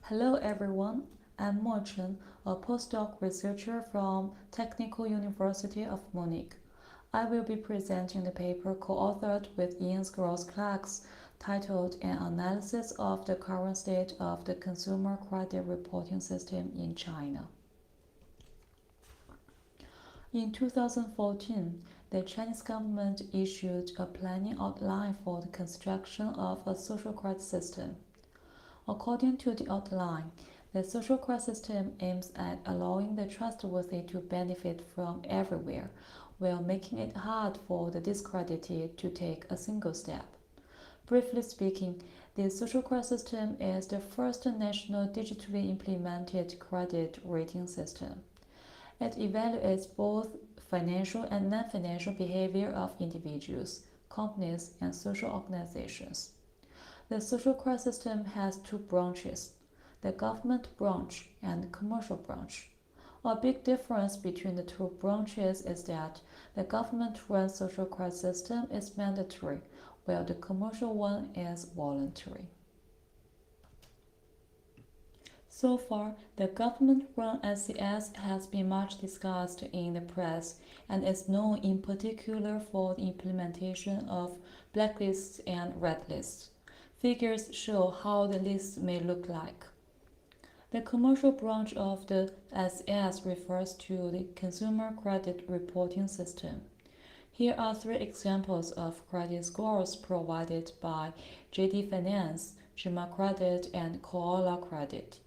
Hello everyone, I'm Mo Chen, a postdoc researcher from Technical University of Munich. I will be presenting the paper co-authored with Ian Gross-Clarks titled An Analysis of the Current State of the Consumer Credit Reporting System in China. In 2014, the Chinese government issued a planning outline for the construction of a social credit system. According to the outline, the social credit system aims at allowing the trustworthy to benefit from everywhere, while making it hard for the discredited to take a single step. Briefly speaking, the social credit system is the first national digitally implemented credit rating system. It evaluates both financial and non-financial behavior of individuals, companies, and social organizations. The social credit system has two branches, the government branch and the commercial branch. A big difference between the two branches is that the government-run social credit system is mandatory, while the commercial one is voluntary. So far, the government-run SCS has been much discussed in the press and is known in particular for the implementation of blacklists and redlists. Figures show how the lists may look like. The commercial branch of the SCS refers to the Consumer Credit Reporting System. Here are three examples of credit scores provided by JD Finance, Jima Credit, and Koala Credit.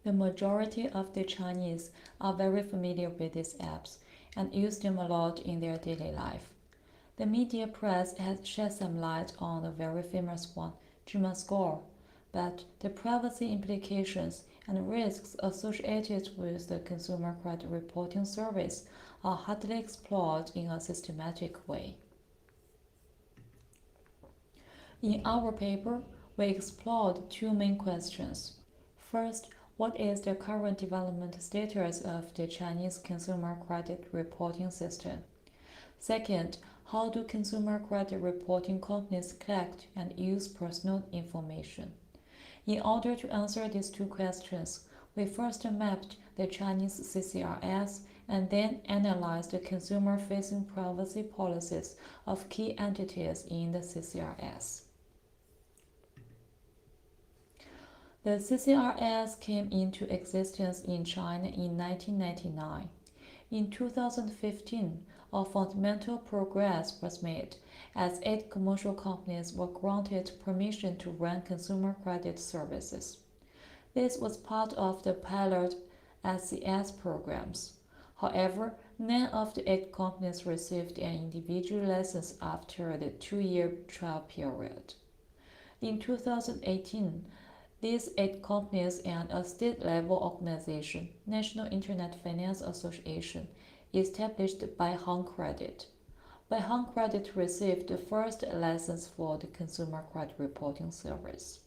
The majority of the Chinese are very familiar with these apps and use them a lot in their daily life. The media press has shed some light on a very famous one, Jima Score, but the privacy implications and risks associated with the consumer credit reporting service are hardly explored in a systematic way. In our paper, we explored two main questions. First, what is the current development status of the Chinese consumer credit reporting system? Second, how do consumer credit reporting companies collect and use personal information? In order to answer these two questions, we first mapped the Chinese CCRS and then analyzed the consumer-facing privacy policies of key entities in the CCRS. The CCRS came into existence in China in 1999. In 2015, a fundamental progress was made as 8 commercial companies were granted permission to run consumer credit services. This was part of the pilot SCS programs. However, none of the 8 companies received an individual license after the 2-year trial period. In 2018, these 8 companies and a state-level organization, National Internet Finance Association, established Beihang Credit. Beihang Credit received the first license for the consumer credit reporting service.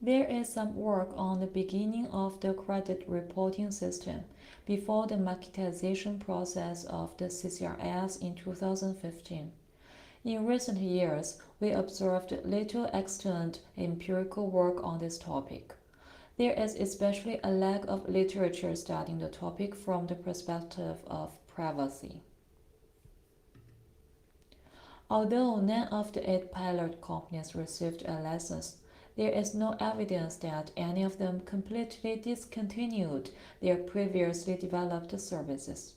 There is some work on the beginning of the credit reporting system before the marketization process of the CCRS in 2015. In recent years, we observed little extant empirical work on this topic. There is especially a lack of literature studying the topic from the perspective of privacy. Although none of the 8 pilot companies received a license, there is no evidence that any of them completely discontinued their previously developed services.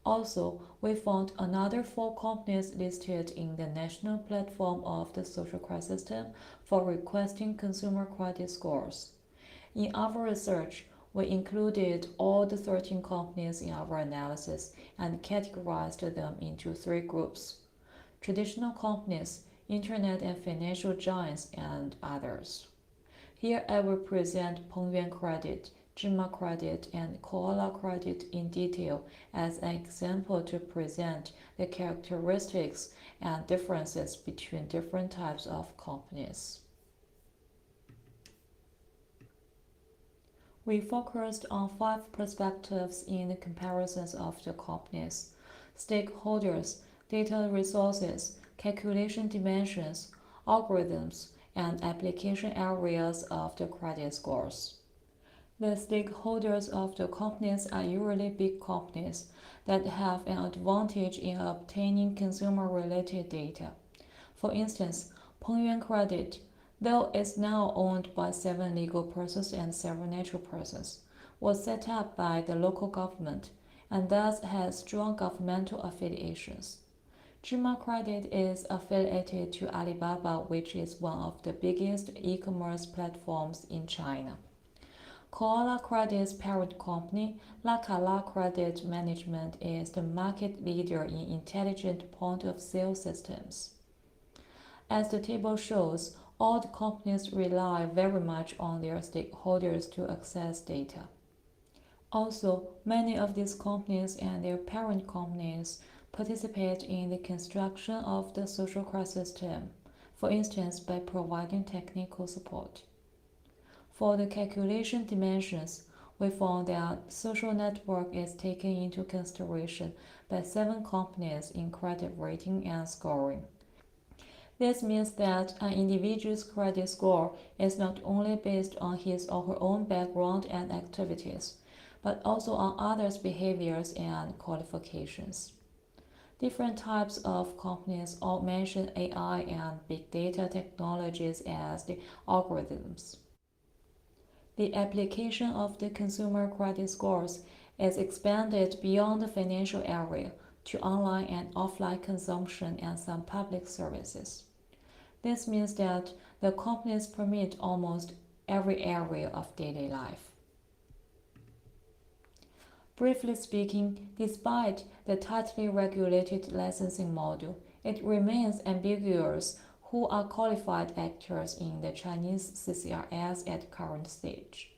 Also, we found another 4 companies listed in the national platform of the social credit system for requesting consumer credit scores. In our research, we included all the 13 companies in our analysis and categorized them into 3 groups: traditional companies, internet and financial giants, and others. Here I will present Pengyuan Credit, Jima Credit, and Koala Credit in detail as an example to present the characteristics and differences between different types of companies. We focused on 5 perspectives in the comparisons of the companies: stakeholders, data resources, calculation dimensions, algorithms, and application areas of the credit scores. The stakeholders of the companies are usually big companies that have an advantage in obtaining consumer-related data. For instance, Pengyuan Credit, though it's now owned by 7 legal persons and several natural persons, was set up by the local government and thus has strong governmental affiliations. Zhima Credit is affiliated to Alibaba, which is one of the biggest e-commerce platforms in China. Koala Credit's parent company, Lakala Credit Management, is the market leader in intelligent point-of-sale systems. As the table shows, all the companies rely very much on their stakeholders to access data. Also, many of these companies and their parent companies participate in the construction of the social credit system, for instance by providing technical support. For the calculation dimensions, we found that social network is taken into consideration by 7 companies in credit rating and scoring. This means that an individual's credit score is not only based on his or her own background and activities, but also on others' behaviors and qualifications. Different types of companies all mention AI and big data technologies as the algorithms. The application of the consumer credit scores is expanded beyond the financial area to online and offline consumption and some public services. This means that the companies permit almost every area of daily life. Briefly speaking, despite the tightly regulated licensing model, it remains ambiguous who are qualified actors in the Chinese CCRS at current stage.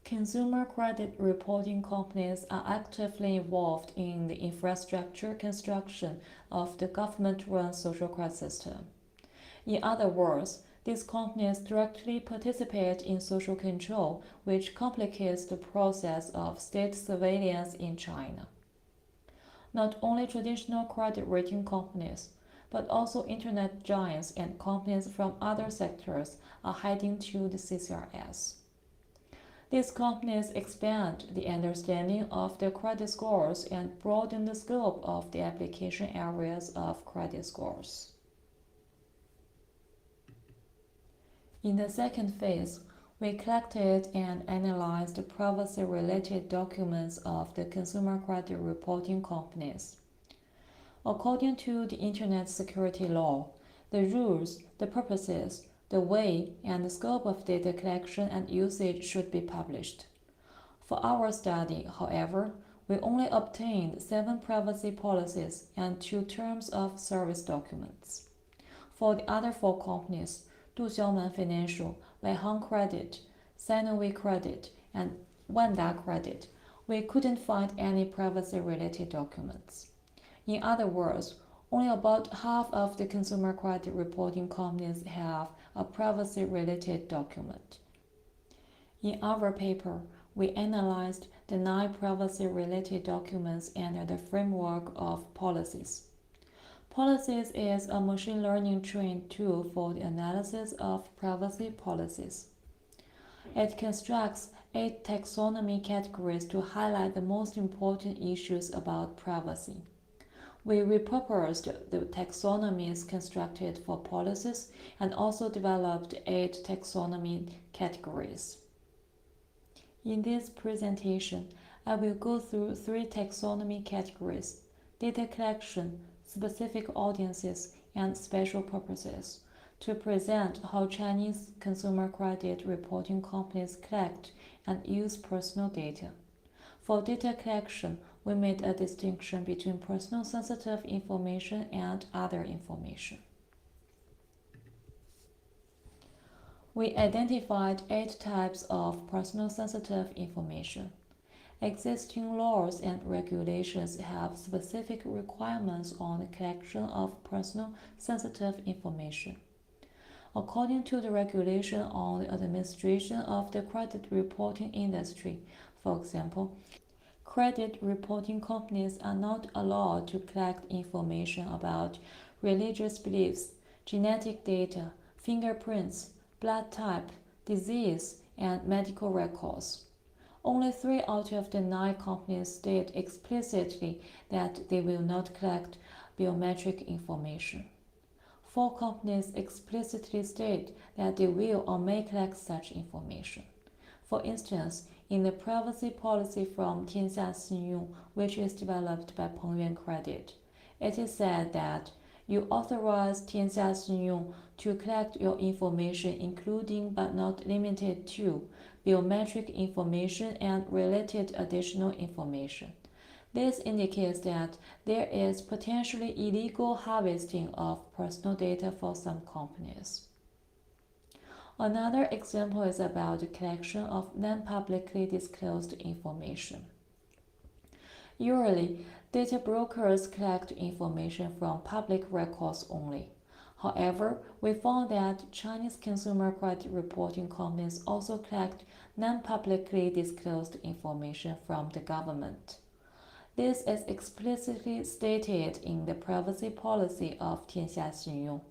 Consumer credit reporting companies are actively involved in the infrastructure construction of the government-run social credit system. In other words, these companies directly participate in social control, which complicates the process of state surveillance in China. Not only traditional credit rating companies, but also internet giants and companies from other sectors are heading to the CCRS. These companies expand the understanding of the credit scores and broaden the scope of the application areas of credit scores. In the second phase, we collected and analyzed the privacy-related documents of the consumer credit reporting companies. According to the Internet Security Law, the rules, the purposes, the way, and the scope of data collection and usage should be published. For our study, however, we only obtained 7 privacy policies and 2 terms of service documents. For the other 4 companies, Duxiaoman Financial, Leihang Credit, Sinowe Credit, and Wanda Credit, we couldn't find any privacy-related documents. In other words, only about half of the consumer credit reporting companies have a privacy-related document. In our paper, we analyzed the 9 privacy-related documents under the framework of policies. Policies is a machine learning trained tool for the analysis of privacy policies. It constructs 8 taxonomy categories to highlight the most important issues about privacy. We repurposed the taxonomies constructed for policies and also developed 8 taxonomy categories. In this presentation, I will go through 3 taxonomy categories: data collection, specific audiences, and special purposes, to present how Chinese consumer credit reporting companies collect and use personal data. For data collection, we made a distinction between personal sensitive information and other information. We identified 8 types of personal sensitive information. Existing laws and regulations have specific requirements on the collection of personal sensitive information. According to the regulation on the administration of the credit reporting industry, for example, credit reporting companies are not allowed to collect information about religious beliefs, genetic data, fingerprints, blood type, disease, and medical records. Only 3 out of the 9 companies state explicitly that they will not collect biometric information. 4 companies explicitly state that they will or may collect such information. For instance, in the privacy policy from Tianxia Xinyun, which is developed by Pengyuan Credit, it is said that you authorize Tianxia Xinyun to collect your information, including but not limited to biometric information and related additional information. This indicates that there is potentially illegal harvesting of personal data for some companies. Another example is about the collection of non-publicly disclosed information. Usually, data brokers collect information from public records only. However, we found that Chinese consumer credit reporting companies also collect non-publicly disclosed information from the government. This is explicitly stated in the privacy policy of Tianxia Xinyun.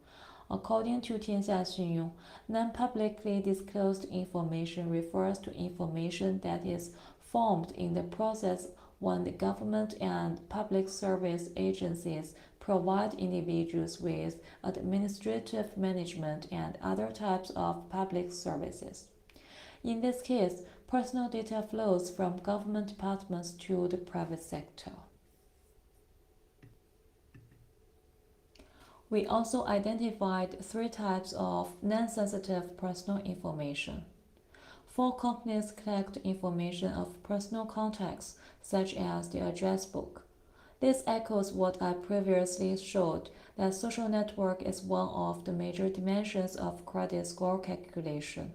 According to Tianxia Xinyun, non-publicly disclosed information refers to information that is formed in the process when the government and public service agencies provide individuals with administrative management and other types of public services. In this case, personal data flows from government departments to the private sector. We also identified 3 types of non-sensitive personal information. 4 companies collect information of personal contacts, such as the address book. This echoes what I previously showed, that social network is one of the major dimensions of credit score calculation.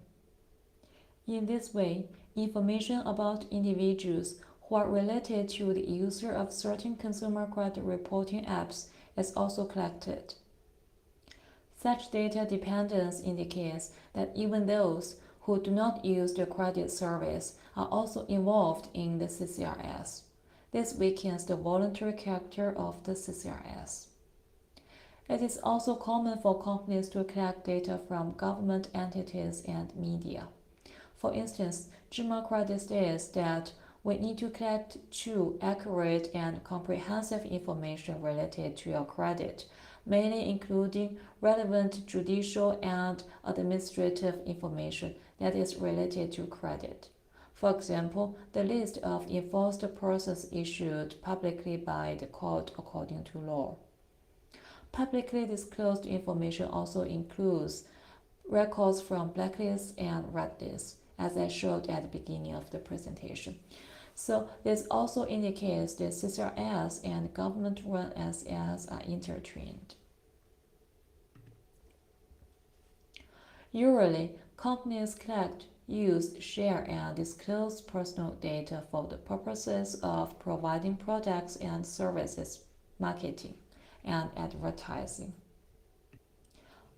In this way, information about individuals who are related to the user of certain consumer credit reporting apps is also collected. Such data dependence indicates that even those who do not use the credit service are also involved in the CCRS. This weakens the voluntary character of the CCRS. It is also common for companies to collect data from government entities and media. For instance, Zhima Credit states that we need to collect true, accurate, and comprehensive information related to your credit, mainly including relevant judicial and administrative information that is related to credit. For example, the list of enforced persons issued publicly by the court according to law. Publicly disclosed information also includes records from blacklists and redlists, as I showed at the beginning of the presentation. So this also indicates that CCRS and government-run SS are intertwined. Usually, companies collect, use, share, and disclose personal data for the purposes of providing products and services, marketing, and advertising.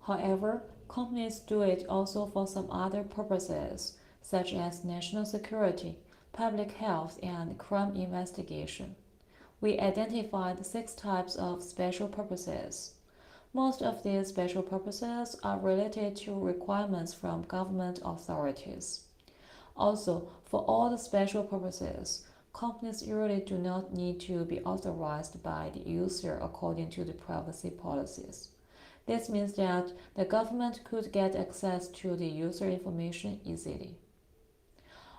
However, companies do it also for some other purposes, such as national security, public health, and crime investigation. We identified 6 types of special purposes. Most of these special purposes are related to requirements from government authorities. Also, for all the special purposes, companies usually do not need to be authorized by the user according to the privacy policies. This means that the government could get access to the user information easily.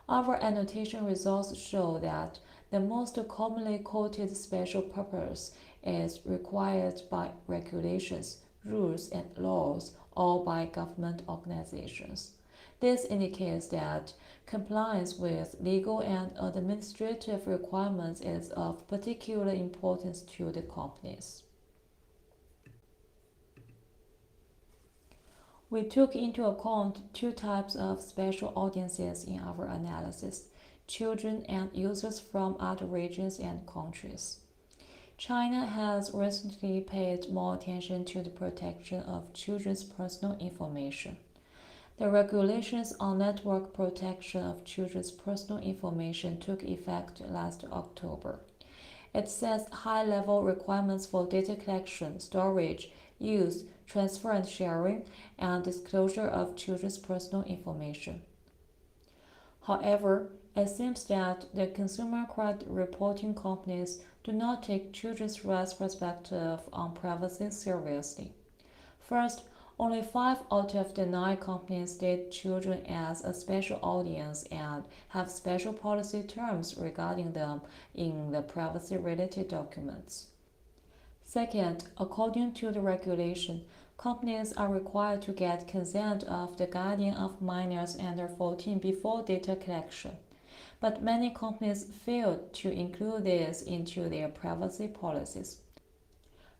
Our annotation results show that the most commonly quoted special purpose is required by regulations, rules, and laws, or by government organizations. This indicates that compliance with legal and administrative requirements is of particular importance to the companies. We took into account 2 types of special audiences in our analysis: children and users from other regions and countries. China has recently paid more attention to the protection of children's personal information. The regulations on network protection of children's personal information took effect last October, It sets high-level requirements for data collection, storage, use, transfer and sharing, and disclosure of children's personal information. However, it seems that the consumer credit reporting companies do not take children's rights perspective on privacy seriously. First, only 5 out of the 9 companies state children as a special audience and have special policy terms regarding them in the privacy-related documents. Second, according to the regulation, companies are required to get consent of the guardian of minors under 14 before data collection. But many companies fail to include this into their privacy policies.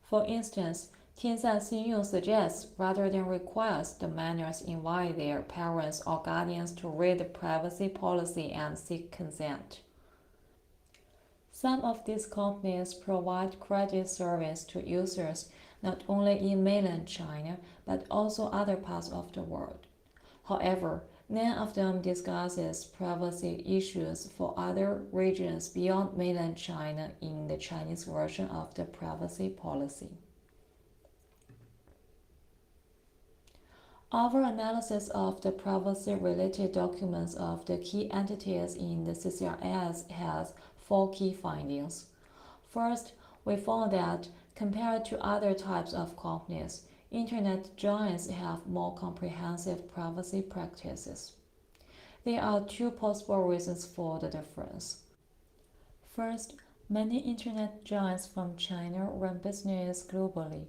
For instance, Tianxia suggests rather than requires the minors invite their parents or guardians to read the privacy policy and seek consent. Some of these companies provide credit service to users not only in mainland China but also other parts of the world. However, none of them discusses privacy issues for other regions beyond mainland China in the Chinese version of the privacy policy. Our analysis of the privacy-related documents of the key entities in the CCRS has 4 key findings. First, we found that compared to other types of companies, Internet giants have more comprehensive privacy practices. There are 2 possible reasons for the difference. First, many Internet giants from China run business globally.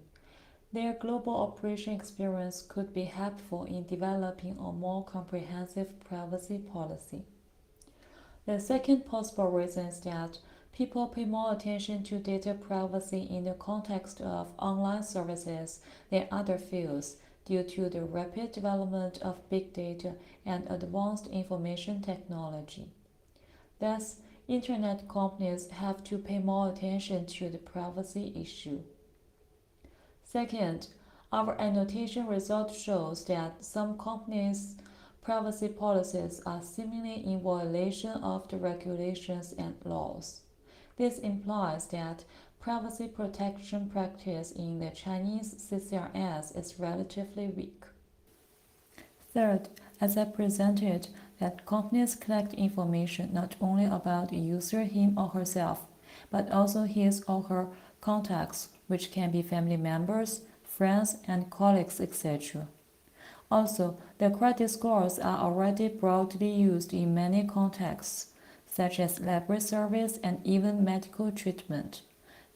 Their global operation experience could be helpful in developing a more comprehensive privacy policy. The second possible reason is that people pay more attention to data privacy in the context of online services than other fields due to the rapid development of big data and advanced information technology. Thus, Internet companies have to pay more attention to the privacy issue. Second, our annotation result shows that some companies' privacy policies are seemingly in violation of the regulations and laws. This implies that privacy protection practice in the Chinese CCRS is relatively weak. Third, as I presented, that companies collect information not only about the user him or herself, but also his or her contacts, which can be family members, friends, and colleagues, etc. Also, the credit scores are already broadly used in many contexts, such as library service and even medical treatment.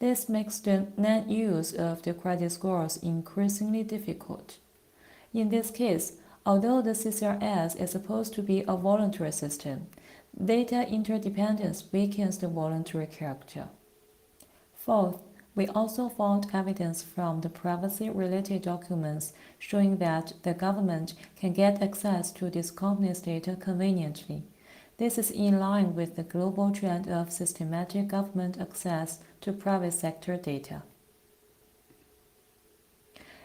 This makes the non-use of the credit scores increasingly difficult. In this case, although the CCRS is supposed to be a voluntary system, data interdependence weakens the voluntary character. Fourth, we also found evidence from the privacy-related documents showing that the government can get access to these companies' data conveniently. This is in line with the global trend of systematic government access to private sector data.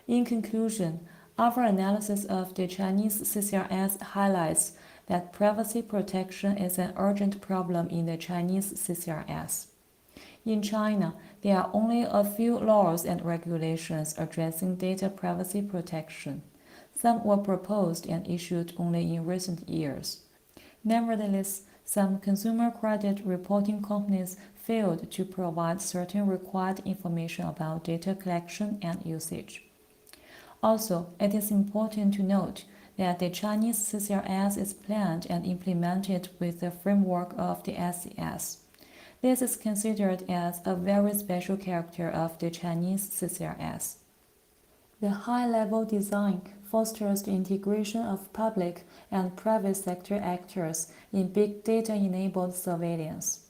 In conclusion, our analysis of the Chinese CCRS highlights that privacy protection is an urgent problem in the Chinese CCRS. In China, there are only a few laws and regulations addressing data privacy protection. Some were proposed and issued only in recent years. Nevertheless, some consumer credit reporting companies failed to provide certain required information about data collection and usage. Also, it is important to note that the Chinese CCRS is planned and implemented with the framework of the SES. This is considered as a very special character of the Chinese CCRS. The high-level design fosters the integration of public and private sector actors in big data-enabled surveillance.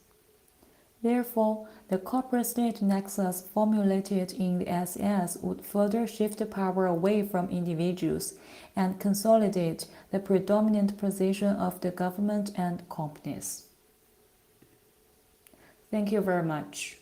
Therefore, the corporate-state nexus formulated in the SES would further shift the power away from individuals and consolidate the predominant position of the government and companies. Thank you very much.